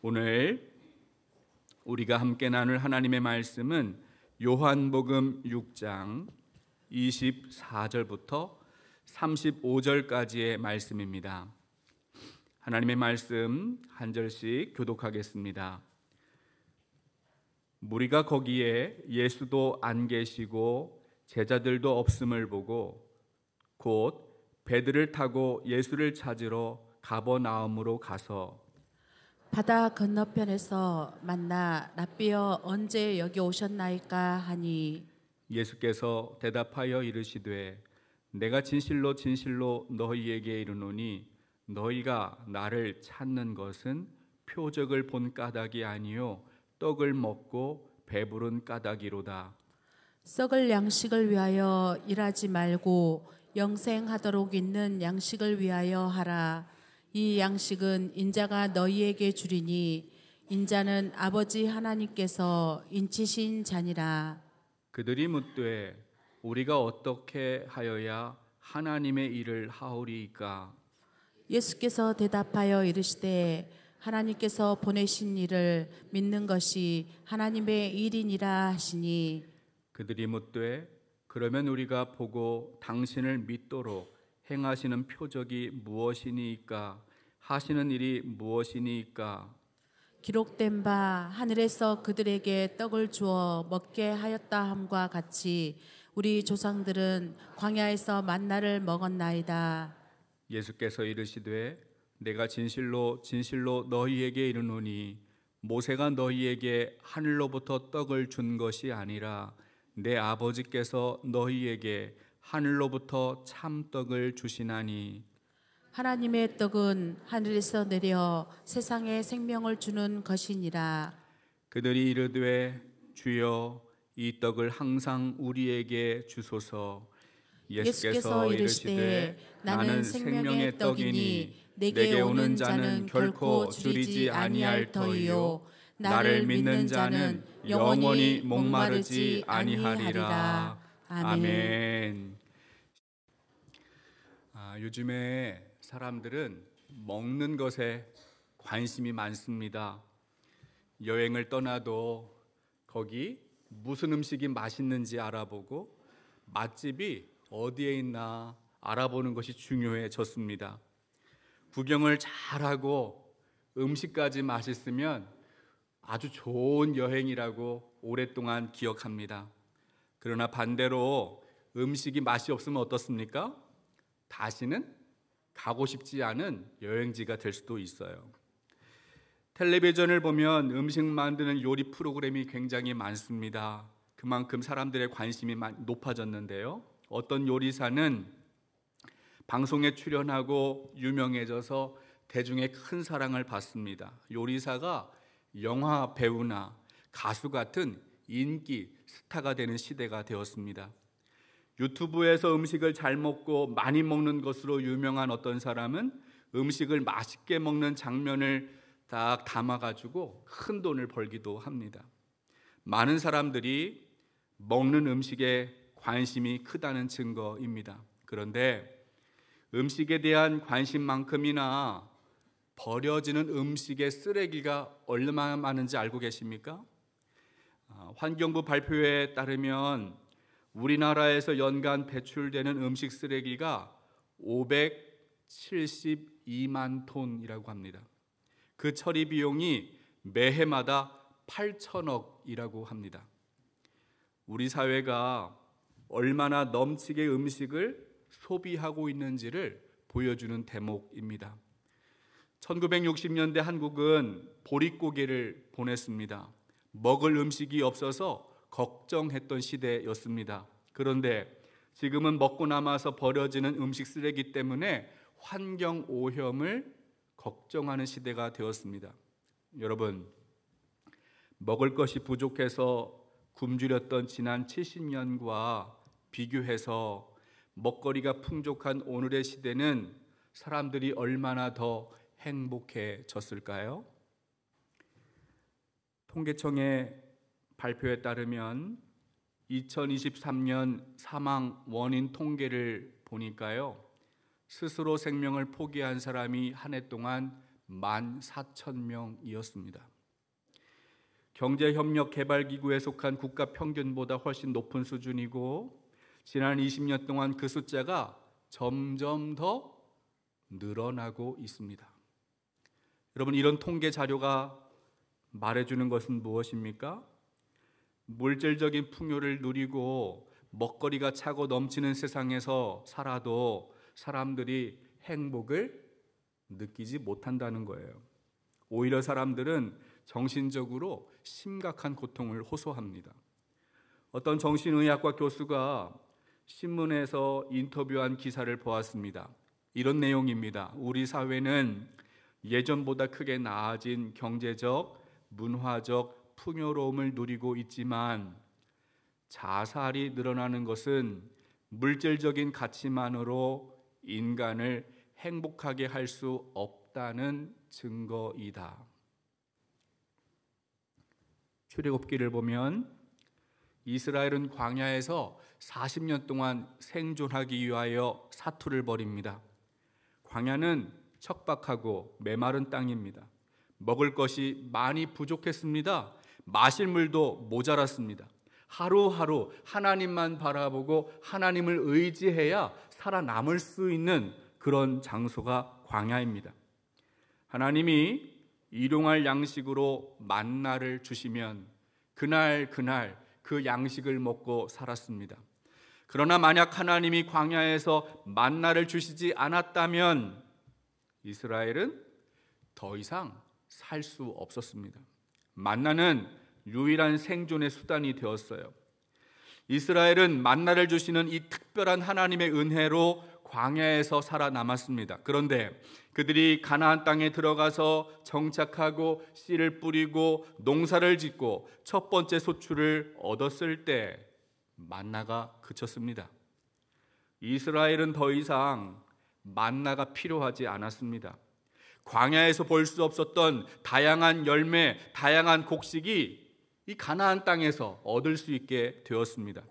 오늘 우리가 함께 나눌 하나님의 말씀은 요한복음 6장 24절부터 35절까지의 말씀입니다. 하나님의 말씀 한 절씩 교독하겠습니다. 무리가 거기에 예수도 안 계시고 제자들도 없음을 보고 곧 배들을 타고 예수를 찾으러 가버나움으로 가서 바다 건너편에서 만나 랍비여 언제 여기 오셨나이까 하니 예수께서 대답하여 이르시되 내가 진실로 진실로 너희에게 이르노니 너희가 나를 찾는 것은 표적을 본 까닭이 아니요 떡을 먹고 배부른 까닭이로다. 썩을 양식을 위하여 일하지 말고 영생하도록 있는 양식을 위하여 하라. 이 양식은 인자가 너희에게 주리니 인자는 아버지 하나님께서 인치신 자니라. 그들이 묻되 우리가 어떻게 하여야 하나님의 일을 하오리이까? 예수께서 대답하여 이르시되 하나님께서 보내신 일을 믿는 것이 하나님의 일이니라 하시니 그들이 묻되 그러면 우리가 보고 당신을 믿도록 행하시는 표적이 무엇이니이까? 하시는 일이 무엇이니이까? 기록된 바 하늘에서 그들에게 떡을 주어 먹게 하였다 함과 같이 우리 조상들은 광야에서 만나를 먹었나이다. 예수께서 이르시되 내가 진실로 진실로 너희에게 이르노니 모세가 너희에게 하늘로부터 떡을 준 것이 아니라 내 아버지께서 너희에게 하늘로부터 참떡을 주시나니 하나님의 떡은 하늘에서 내려 세상에 생명을 주는 것이니라. 그들이 이르되 주여 이 떡을 항상 우리에게 주소서. 예수께서 이르시되 나는 생명의 떡이니 내게 오는 자는 결코 줄이지 아니할 터이요 나를 믿는 자는 영원히 목마르지 아니하리라. 아멘. 요즘에 사람들은 먹는 것에 관심이 많습니다. 여행을 떠나도 거기 무슨 음식이 맛있는지 알아보고 맛집이 어디에 있나 알아보는 것이 중요해졌습니다. 구경을 잘하고 음식까지 맛있으면 아주 좋은 여행이라고 오랫동안 기억합니다. 그러나 반대로 음식이 맛이 없으면 어떻습니까? 다시는 가고 싶지 않은 여행지가 될 수도 있어요. 텔레비전을 보면 음식 만드는 요리 프로그램이 굉장히 많습니다. 그만큼 사람들의 관심이 높아졌는데요. 어떤 요리사는 방송에 출연하고 유명해져서 대중의 큰 사랑을 받습니다. 요리사가 영화 배우나 가수 같은 인기 스타가 되는 시대가 되었습니다. 유튜브에서 음식을 잘 먹고 많이 먹는 것으로 유명한 어떤 사람은 음식을 맛있게 먹는 장면을 딱 담아가지고 큰 돈을 벌기도 합니다. 많은 사람들이 먹는 음식에 관심이 크다는 증거입니다. 그런데 음식에 대한 관심만큼이나 버려지는 음식의 쓰레기가 얼마나 많은지 알고 계십니까? 환경부 발표에 따르면 우리나라에서 연간 배출되는 음식 쓰레기가 572만 톤이라고 합니다. 그 처리 비용이 매해마다 8천억이라고 합니다. 우리 사회가 얼마나 넘치게 음식을 소비하고 있는지를 보여주는 대목입니다. 1960년대 한국은 보릿고개를 보냈습니다. 먹을 음식이 없어서 걱정했던 시대였습니다. 그런데 지금은 먹고 남아서 버려지는 음식 쓰레기 때문에 환경 오염을 걱정하는 시대가 되었습니다. 여러분, 먹을 것이 부족해서 굶주렸던 지난 70년과 비교해서 먹거리가 풍족한 오늘의 시대는 사람들이 얼마나 더 행복해졌을까요? 통계청의 발표에 따르면 2023년 사망 원인 통계를 보니까요, 스스로 생명을 포기한 사람이 한 해 동안 14,000명이었습니다. 경제협력개발기구에 속한 국가 평균보다 훨씬 높은 수준이고 지난 20년 동안 그 숫자가 점점 더 늘어나고 있습니다. 여러분, 이런 통계 자료가 말해주는 것은 무엇입니까? 물질적인 풍요를 누리고 먹거리가 차고 넘치는 세상에서 살아도 사람들이 행복을 느끼지 못한다는 거예요. 오히려 사람들은 정신적으로 심각한 고통을 호소합니다. 어떤 정신의학과 교수가 신문에서 인터뷰한 기사를 보았습니다. 이런 내용입니다. 우리 사회는 예전보다 크게 나아진 경제적, 문화적 풍요로움을 누리고 있지만 자살이 늘어나는 것은 물질적인 가치만으로 인간을 행복하게 할 수 없다는 증거이다. 출애굽기를 보면 이스라엘은 광야에서 40년 동안 생존하기 위하여 사투를 벌입니다. 광야는 척박하고 메마른 땅입니다. 먹을 것이 많이 부족했습니다. 마실 물도 모자랐습니다. 하루하루 하나님만 바라보고 하나님을 의지해야 살아남을 수 있는 그런 장소가 광야입니다. 하나님이 일용할 양식으로 만나를 주시면 그날 그 양식을 먹고 살았습니다. 그러나 만약 하나님이 광야에서 만나를 주시지 않았다면 이스라엘은 더 이상 살 수 없었습니다. 만나는 유일한 생존의 수단이 되었어요. 이스라엘은 만나를 주시는 이 특별한 하나님의 은혜로 광야에서 살아남았습니다. 그런데 그들이 가나안 땅에 들어가서 정착하고 씨를 뿌리고 농사를 짓고 첫 번째 소출을 얻었을 때 만나가 그쳤습니다. 이스라엘은 더 이상 만나가 필요하지 않았습니다. 광야에서 볼 수 없었던 다양한 열매, 다양한 곡식이 이 가나안 땅에서 얻을 수 있게 되었습니다.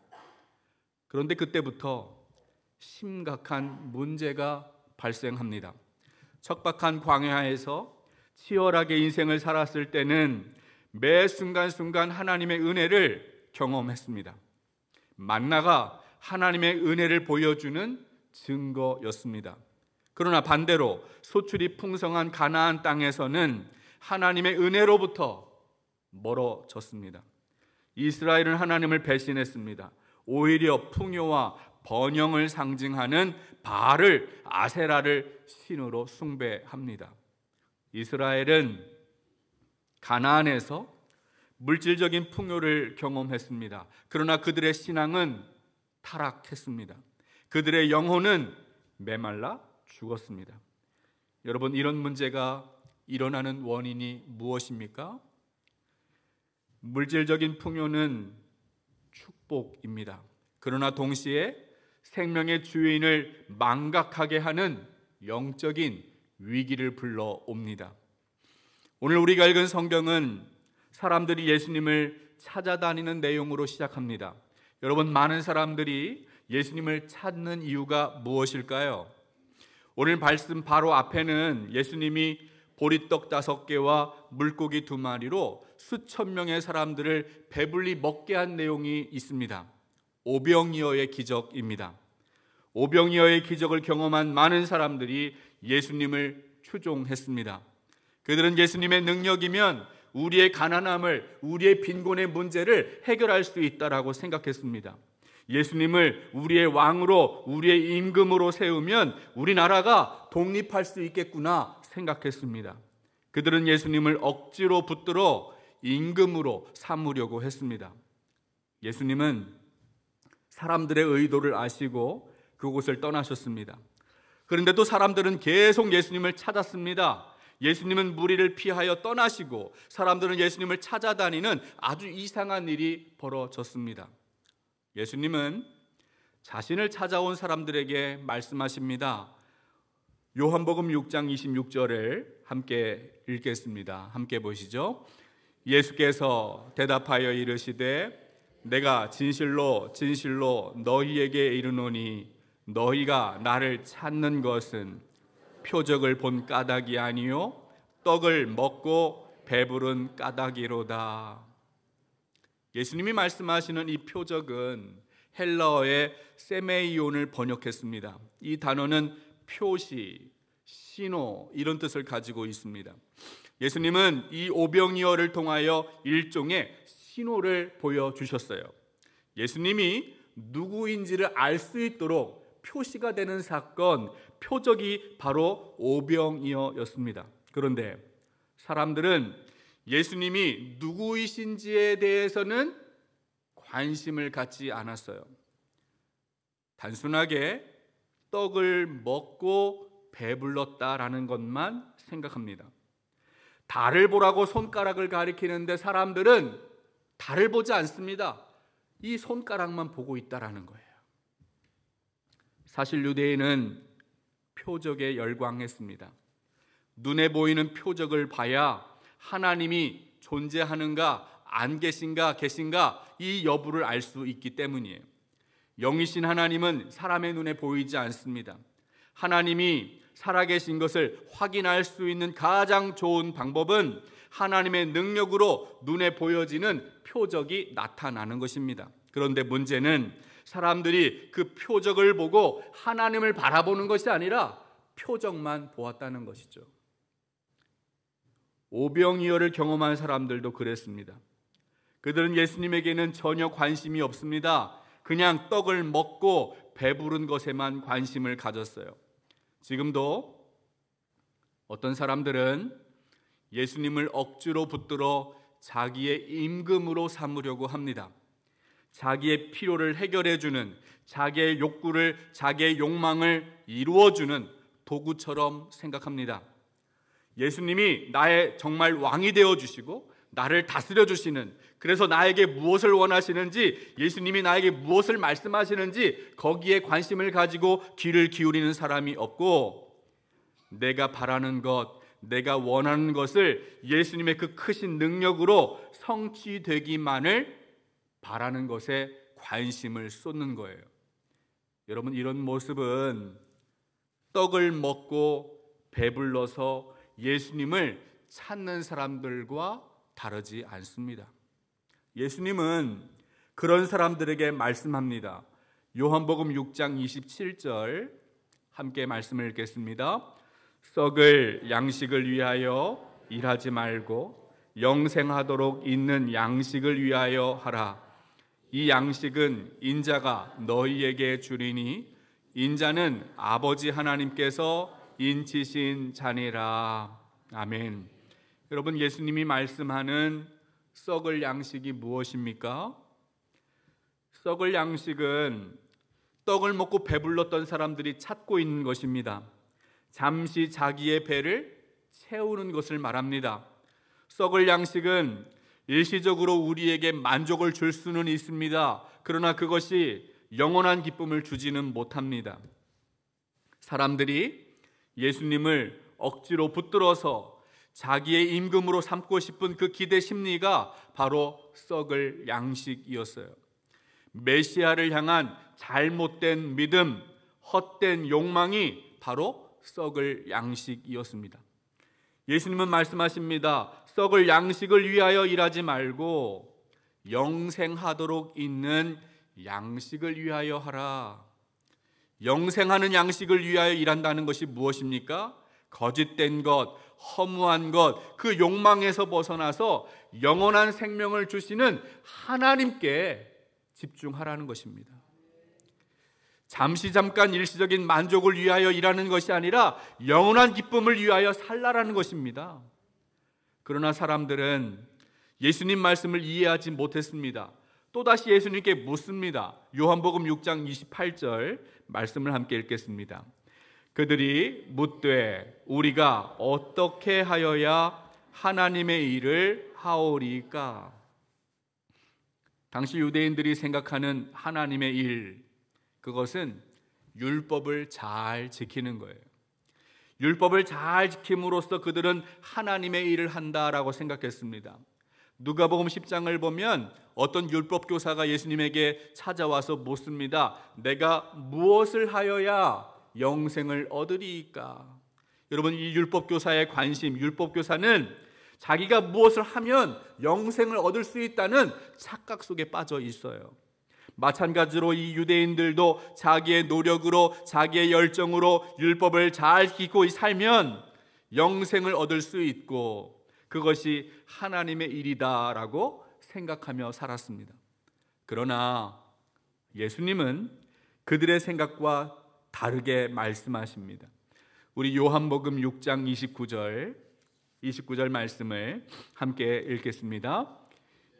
그런데 그때부터 심각한 문제가 발생합니다. 척박한 광야에서 치열하게 인생을 살았을 때는 매 순간순간 하나님의 은혜를 경험했습니다. 만나가 하나님의 은혜를 보여주는 증거였습니다. 그러나 반대로 소출이 풍성한 가나안 땅에서는 하나님의 은혜로부터 멀어졌습니다. 이스라엘은 하나님을 배신했습니다. 오히려 풍요와 번영을 상징하는 바알을, 아세라를 신으로 숭배합니다. 이스라엘은 가나안에서 물질적인 풍요를 경험했습니다. 그러나 그들의 신앙은 타락했습니다. 그들의 영혼은 메말라 죽었습니다. 여러분, 이런 문제가 일어나는 원인이 무엇입니까? 물질적인 풍요는 축복입니다. 그러나 동시에 생명의 주인을 망각하게 하는 영적인 위기를 불러옵니다. 오늘 우리가 읽은 성경은 사람들이 예수님을 찾아다니는 내용으로 시작합니다. 여러분, 많은 사람들이 예수님을 찾는 이유가 무엇일까요? 오늘 말씀 바로 앞에는 예수님이 보리떡 5개와 물고기 2마리로 수천 명의 사람들을 배불리 먹게 한 내용이 있습니다. 오병이어의 기적입니다. 오병이어의 기적을 경험한 많은 사람들이 예수님을 추종했습니다. 그들은 예수님의 능력이면 우리의 가난함을, 우리의 빈곤의 문제를 해결할 수 있다라고 생각했습니다. 예수님을 우리의 왕으로, 우리의 임금으로 세우면 우리나라가 독립할 수 있겠구나 생각했습니다. 그들은 예수님을 억지로 붙들어 임금으로 삼으려고 했습니다. 예수님은 사람들의 의도를 아시고 그곳을 떠나셨습니다. 그런데 또 사람들은 계속 예수님을 찾았습니다. 예수님은 무리를 피하여 떠나시고 사람들은 예수님을 찾아다니는 아주 이상한 일이 벌어졌습니다. 예수님은 자신을 찾아온 사람들에게 말씀하십니다. 요한복음 6장 26절을 함께 읽겠습니다. 함께 보시죠. 예수께서 대답하여 이르시되 내가 진실로 진실로 너희에게 이르노니 너희가 나를 찾는 것은 표적을 본 까닭이 아니요 떡을 먹고 배부른 까닭이로다. 예수님이 말씀하시는 이 표적은 헬라어의 세메이온을 번역했습니다. 이 단어는 표시, 신호 이런 뜻을 가지고 있습니다. 예수님은 이 오병이어를 통하여 일종의 신호를 보여주셨어요. 예수님이 누구인지를 알 수 있도록 표시가 되는 사건, 표적이 바로 오병이어였습니다. 그런데 사람들은 예수님이 누구이신지에 대해서는 관심을 갖지 않았어요. 단순하게 떡을 먹고 배불렀다라는 것만 생각합니다. 달을 보라고 손가락을 가리키는데 사람들은 달을 보지 않습니다. 이 손가락만 보고 있다라는 거예요. 사실 유대인은 표적에 열광했습니다. 눈에 보이는 표적을 봐야 하나님이 존재하는가 안 계신가 계신가 이 여부를 알 수 있기 때문이에요. 영이신 하나님은 사람의 눈에 보이지 않습니다. 하나님이 살아계신 것을 확인할 수 있는 가장 좋은 방법은 하나님의 능력으로 눈에 보여지는 표적이 나타나는 것입니다. 그런데 문제는 사람들이 그 표적을 보고 하나님을 바라보는 것이 아니라 표적만 보았다는 것이죠. 오병이어를 경험한 사람들도 그랬습니다. 그들은 예수님에게는 전혀 관심이 없습니다. 그냥 떡을 먹고 배부른 것에만 관심을 가졌어요. 지금도 어떤 사람들은 예수님을 억지로 붙들어 자기의 임금으로 삼으려고 합니다. 자기의 필요를 해결해주는, 자기의 욕구를, 자기의 욕망을 이루어주는 도구처럼 생각합니다. 예수님이 나의 정말 왕이 되어주시고 나를 다스려주시는, 그래서 나에게 무엇을 원하시는지, 예수님이 나에게 무엇을 말씀하시는지 거기에 관심을 가지고 귀를 기울이는 사람이 없고, 내가 바라는 것, 내가 원하는 것을 예수님의 그 크신 능력으로 성취되기만을 바라는 것에 관심을 쏟는 거예요. 여러분, 이런 모습은 떡을 먹고 배불러서 예수님을 찾는 사람들과 다르지 않습니다. 예수님은 그런 사람들에게 말씀합니다. 요한복음 6장 27절 함께 말씀을 읽겠습니다. 썩을 양식을 위하여 일하지 말고 영생하도록 있는 양식을 위하여 하라. 이 양식은 인자가 너희에게 주리니 인자는 아버지 하나님께서 인치신 자니라. 아멘. 여러분, 예수님이 말씀하는 썩을 양식이 무엇입니까? 썩을 양식은 떡을 먹고 배불렀던 사람들이 찾고 있는 것입니다. 잠시 자기의 배를 채우는 것을 말합니다. 썩을 양식은 일시적으로 우리에게 만족을 줄 수는 있습니다. 그러나 그것이 영원한 기쁨을 주지는 못합니다. 사람들이 예수님을 억지로 붙들어서 자기의 임금으로 삼고 싶은 그 기대 심리가 바로 썩을 양식이었어요. 메시아를 향한 잘못된 믿음, 헛된 욕망이 바로 썩을 양식이었습니다. 예수님은 말씀하십니다. 썩을 양식을 위하여 일하지 말고 영생하도록 있는 양식을 위하여 하라. 영생하는 양식을 위하여 일한다는 것이 무엇입니까? 거짓된 것, 허무한 것, 그 욕망에서 벗어나서 영원한 생명을 주시는 하나님께 집중하라는 것입니다. 잠깐 일시적인 만족을 위하여 일하는 것이 아니라 영원한 기쁨을 위하여 살라라는 것입니다. 그러나 사람들은 예수님 말씀을 이해하지 못했습니다. 또다시 예수님께 묻습니다. 요한복음 6장 28절 말씀을 함께 읽겠습니다. 그들이 묻되 우리가 어떻게 하여야 하나님의 일을 하오리까? 당시 유대인들이 생각하는 하나님의 일, 그것은 율법을 잘 지키는 거예요. 율법을 잘 지킴으로써 그들은 하나님의 일을 한다라고 생각했습니다. 누가복음 10장을 보면 어떤 율법 교사가 예수님에게 찾아와서 묻습니다. 내가 무엇을 하여야 영생을 얻으리이까? 여러분, 이 율법교사의 관심, 율법교사는 자기가 무엇을 하면 영생을 얻을 수 있다는 착각 속에 빠져 있어요. 마찬가지로 이 유대인들도 자기의 노력으로, 자기의 열정으로 율법을 잘 지키고 살면 영생을 얻을 수 있고 그것이 하나님의 일이다라고 생각하며 살았습니다. 그러나 예수님은 그들의 생각과 다르게 말씀하십니다. 우리 요한복음 6장 29절 말씀을 함께 읽겠습니다.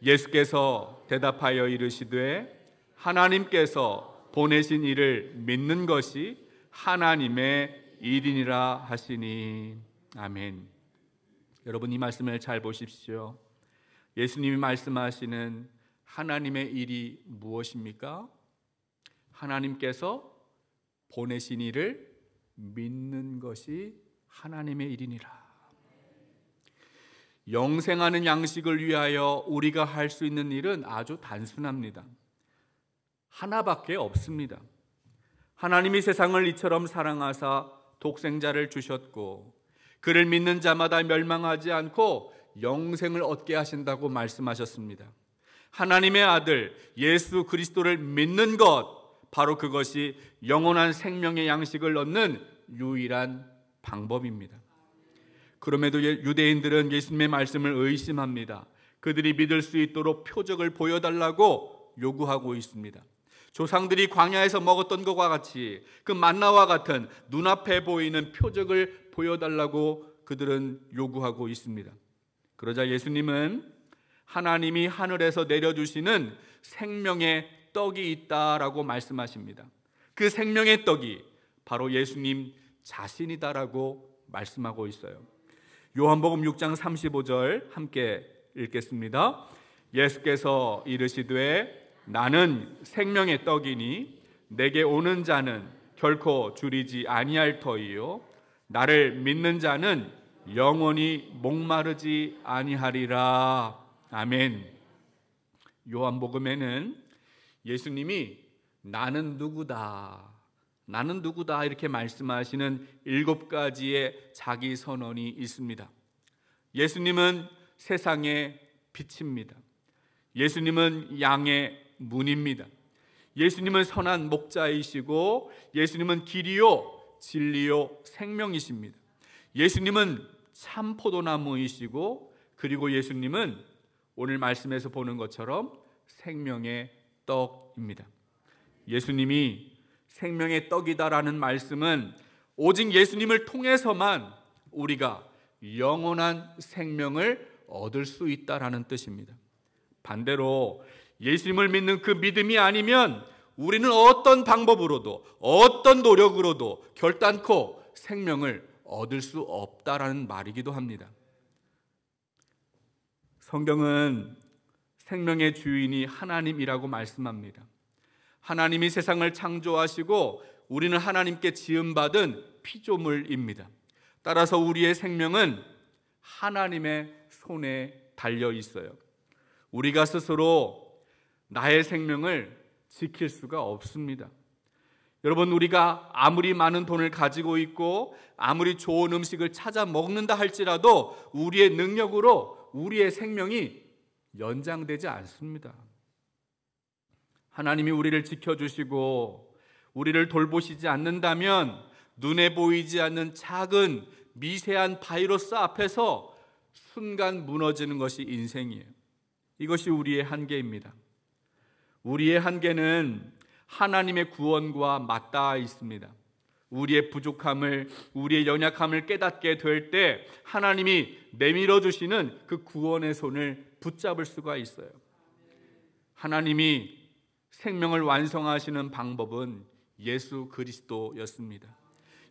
예수께서 대답하여 이르시되 하나님께서 보내신 이를 믿는 것이 하나님의 일이니라 하시니. 아멘. 여러분, 이 말씀을 잘 보십시오. 예수님이 말씀하시는 하나님의 일이 무엇입니까? 하나님께서 보내신 이를 믿는 것이 하나님의 일이니라. 영생하는 양식을 위하여 우리가 할 수 있는 일은 아주 단순합니다. 하나밖에 없습니다. 하나님이 세상을 이처럼 사랑하사 독생자를 주셨고 그를 믿는 자마다 멸망하지 않고 영생을 얻게 하신다고 말씀하셨습니다. 하나님의 아들 예수 그리스도를 믿는 것, 바로 그것이 영원한 생명의 양식을 얻는 유일한 방법입니다. 그럼에도 유대인들은 예수님의 말씀을 의심합니다. 그들이 믿을 수 있도록 표적을 보여달라고 요구하고 있습니다. 조상들이 광야에서 먹었던 것과 같이 그 만나와 같은 눈앞에 보이는 표적을 보여달라고 그들은 요구하고 있습니다. 그러자 예수님은 하나님이 하늘에서 내려주시는 생명의 떡이 있다라고 말씀하십니다. 그 생명의 떡이 바로 예수님 자신이다라고 말씀하고 있어요. 요한복음 6장 35절 함께 읽겠습니다. 예수께서 이르시되 나는 생명의 떡이니 내게 오는 자는 결코 줄이지 아니할 터이요 나를 믿는 자는 영원히 목마르지 아니하리라. 아멘. 요한복음에는 예수님이 나는 누구다 이렇게 말씀하시는 7가지의 자기 선언이 있습니다. 예수님은 세상의 빛입니다. 예수님은 양의 문입니다. 예수님은 선한 목자이시고 예수님은 길이요 진리요 생명이십니다. 예수님은 참 포도나무이시고 그리고 예수님은 오늘 말씀에서 보는 것처럼 생명의 떡입니다. 예수님이 생명의 떡이다라는 말씀은 오직 예수님을 통해서만 우리가 영원한 생명을 얻을 수 있다라는 뜻입니다. 반대로 예수님을 믿는 그 믿음이 아니면 우리는 어떤 방법으로도 어떤 노력으로도 결단코 생명을 얻을 수 없다라는 말이기도 합니다. 성경은 생명의 주인이 하나님이라고 말씀합니다. 하나님이 세상을 창조하시고 우리는 하나님께 지음받은 피조물입니다. 따라서 우리의 생명은 하나님의 손에 달려 있어요. 우리가 스스로 나의 생명을 지킬 수가 없습니다. 여러분, 우리가 아무리 많은 돈을 가지고 있고 아무리 좋은 음식을 찾아 먹는다 할지라도 우리의 능력으로 우리의 생명이 연장되지 않습니다. 하나님이 우리를 지켜주시고 우리를 돌보시지 않는다면 눈에 보이지 않는 작은 미세한 바이러스 앞에서 순간 무너지는 것이 인생이에요. 이것이 우리의 한계입니다. 우리의 한계는 하나님의 구원과 맞닿아 있습니다. 우리의 부족함을, 우리의 연약함을 깨닫게 될 때 하나님이 내밀어 주시는 그 구원의 손을 붙잡을 수가 있어요. 하나님이 생명을 완성하시는 방법은 예수 그리스도였습니다.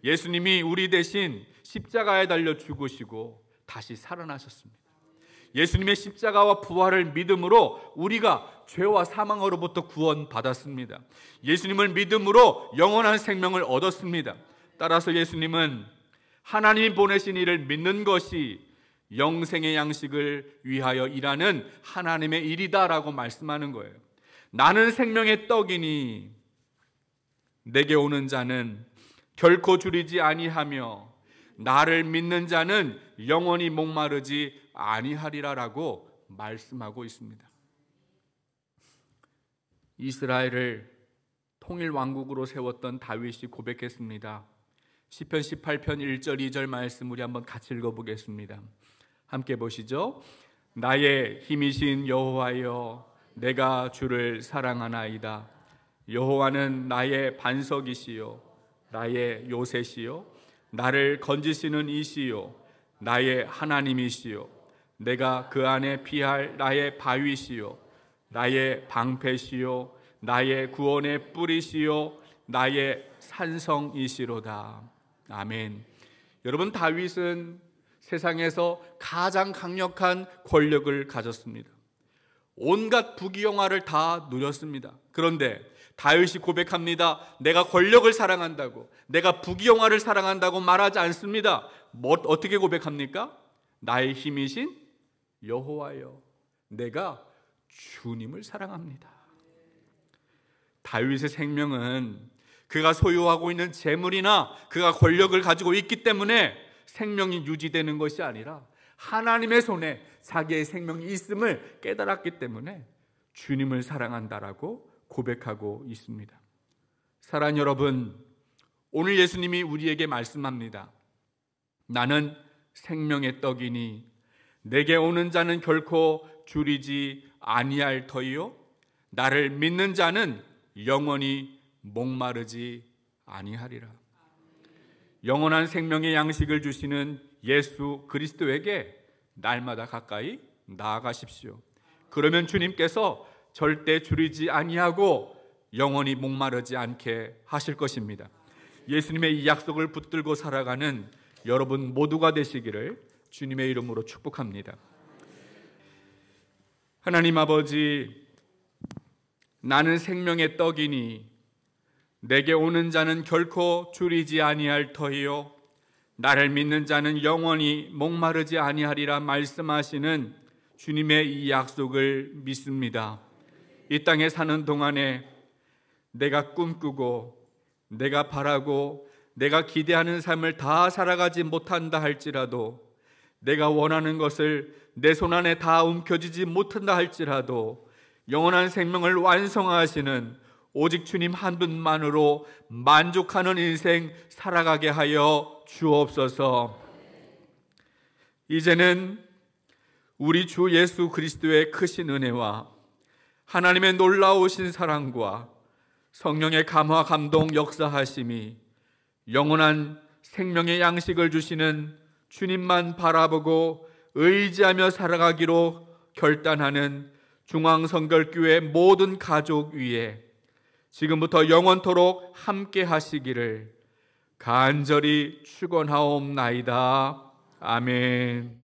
예수님이 우리 대신 십자가에 달려 죽으시고 다시 살아나셨습니다. 예수님의 십자가와 부활을 믿음으로 우리가 죄와 사망으로부터 구원받았습니다. 예수님을 믿음으로 영원한 생명을 얻었습니다. 따라서 예수님은 하나님이 보내신 이를 믿는 것이 영생의 양식을 위하여 일하는 하나님의 일이다라고 말씀하는 거예요. 나는 생명의 떡이니 내게 오는 자는 결코 줄이지 아니하며 나를 믿는 자는 영원히 목마르지 아니하리라라고 말씀하고 있습니다. 이스라엘을 통일 왕국으로 세웠던 다윗이 고백했습니다. 시편 18편 1절 2절 말씀 우리 한번 같이 읽어보겠습니다. 함께 보시죠. 나의 힘이신 여호와여, 내가 주를 사랑하나이다. 여호와는 나의 반석이시요 나의 요새시요 나를 건지시는 이시요 나의 하나님이시요 내가 그 안에 피할 나의 바위시요 나의 방패시요 나의 구원의 뿌리시요 나의 산성이시로다. 아멘. 여러분, 다윗은 세상에서 가장 강력한 권력을 가졌습니다. 온갖 부귀영화를 다 누렸습니다. 그런데 다윗이 고백합니다. 내가 권력을 사랑한다고, 내가 부귀영화를 사랑한다고 말하지 않습니다. 어떻게 고백합니까? 나의 힘이신 여호와여, 내가 주님을 사랑합니다. 다윗의 생명은 그가 소유하고 있는 재물이나 그가 권력을 가지고 있기 때문에 생명이 유지되는 것이 아니라 하나님의 손에 자기의 생명이 있음을 깨달았기 때문에 주님을 사랑한다라고 고백하고 있습니다. 사랑하는 여러분, 오늘 예수님이 우리에게 말씀합니다. 나는 생명의 떡이니 내게 오는 자는 결코 줄이지 아니할 터이요 나를 믿는 자는 영원히 목마르지 아니하리라. 영원한 생명의 양식을 주시는 예수 그리스도에게 날마다 가까이 나아가십시오. 그러면 주님께서 절대 줄이지 아니하고 영원히 목마르지 않게 하실 것입니다. 예수님의 이 약속을 붙들고 살아가는 여러분 모두가 되시기를 주님의 이름으로 축복합니다. 하나님 아버지, 나는 생명의 떡이니 내게 오는 자는 결코 줄이지 아니할 터이요 나를 믿는 자는 영원히 목마르지 아니하리라 말씀하시는 주님의 이 약속을 믿습니다. 이 땅에 사는 동안에 내가 꿈꾸고 내가 바라고 내가 기대하는 삶을 다 살아가지 못한다 할지라도, 내가 원하는 것을 내 손 안에 다 움켜쥐지 못한다 할지라도 영원한 생명을 완성하시는 오직 주님 한 분만으로 만족하는 인생 살아가게 하여 주옵소서. 이제는 우리 주 예수 그리스도의 크신 은혜와 하나님의 놀라우신 사랑과 성령의 감화 감동 역사하심이 영원한 생명의 양식을 주시는 주님만 바라보고 의지하며 살아가기로 결단하는 중앙성결교회 모든 가족 위에 지금부터 영원토록 함께 하시기를 간절히 축원하옵나이다. 아멘.